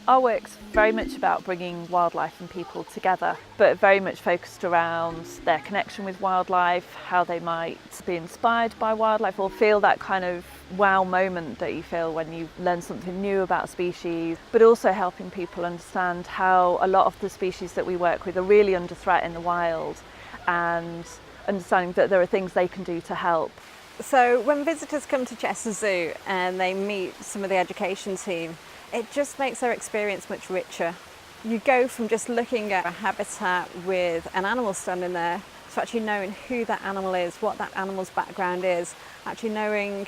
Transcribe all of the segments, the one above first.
Our work's very much about bringing wildlife and people together, but very much focused around their connection with wildlife, how they might be inspired by wildlife or feel that kind of wow moment that you feel when you learn something new about a species, but also helping people understand how a lot of the species that we work with are really under threat in the wild, and understanding that there are things they can do to help. So when visitors come to Chester Zoo and they meet some of the education team, it just makes their experience much richer. You go from just looking at a habitat with an animal standing there to actually knowing who that animal is, what that animal's background is, actually knowing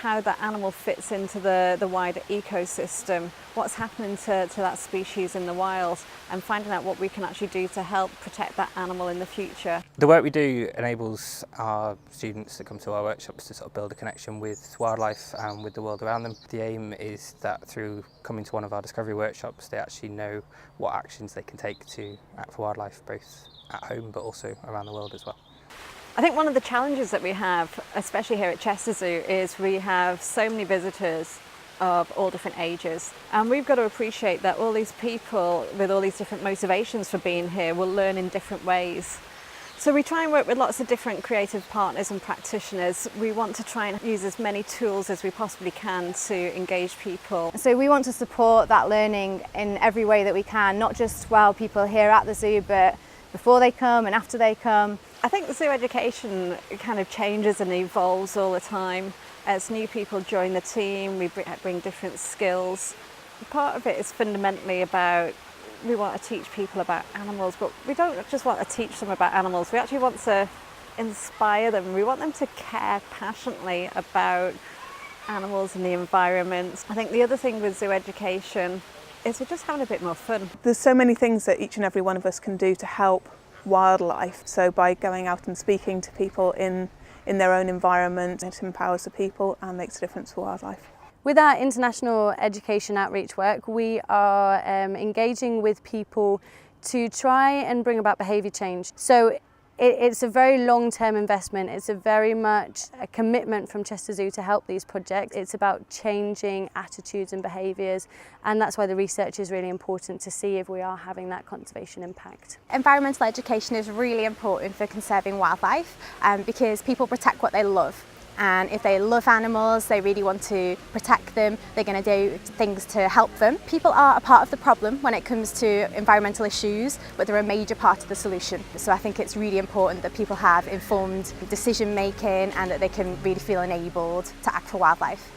how that animal fits into the wider ecosystem, what's happening to that species in the wild, and finding out what we can actually do to help protect that animal in the future. The work we do enables our students that come to our workshops to sort of build a connection with wildlife and with the world around them. The aim is that through coming to one of our discovery workshops, they actually know what actions they can take to act for wildlife, both at home but also around the world as well. I think one of the challenges that we have, especially here at Chester Zoo, is we have so many visitors of all different ages, and we've got to appreciate that all these people with all these different motivations for being here will learn in different ways. So we try and work with lots of different creative partners and practitioners. We want to try and use as many tools as we possibly can to engage people. So we want to support that learning in every way that we can, not just while people are here at the zoo, but before they come and after they come. I think the zoo education kind of changes and evolves all the time. As new people join the team, we bring different skills. Part of it is fundamentally about, we want to teach people about animals, but we don't just want to teach them about animals, we actually want to inspire them. We want them to care passionately about animals and the environment. I think the other thing with zoo education is we're just having a bit more fun. There's so many things that each and every one of us can do to help wildlife. So by going out and speaking to people in their own environment, it empowers the people and makes a difference for wildlife. With our international education outreach work, we are engaging with people to try and bring about behaviour change. So it's a very long-term investment. It's a very much a commitment from Chester Zoo to help these projects. It's about changing attitudes and behaviours, and that's why the research is really important to see if we are having that conservation impact. Environmental education is really important for conserving wildlife because people protect what they love. And if they love animals, they really want to protect them, they're going to do things to help them. People are a part of the problem when it comes to environmental issues, but they're a major part of the solution. So I think it's really important that people have informed decision making and that they can really feel enabled to act for wildlife.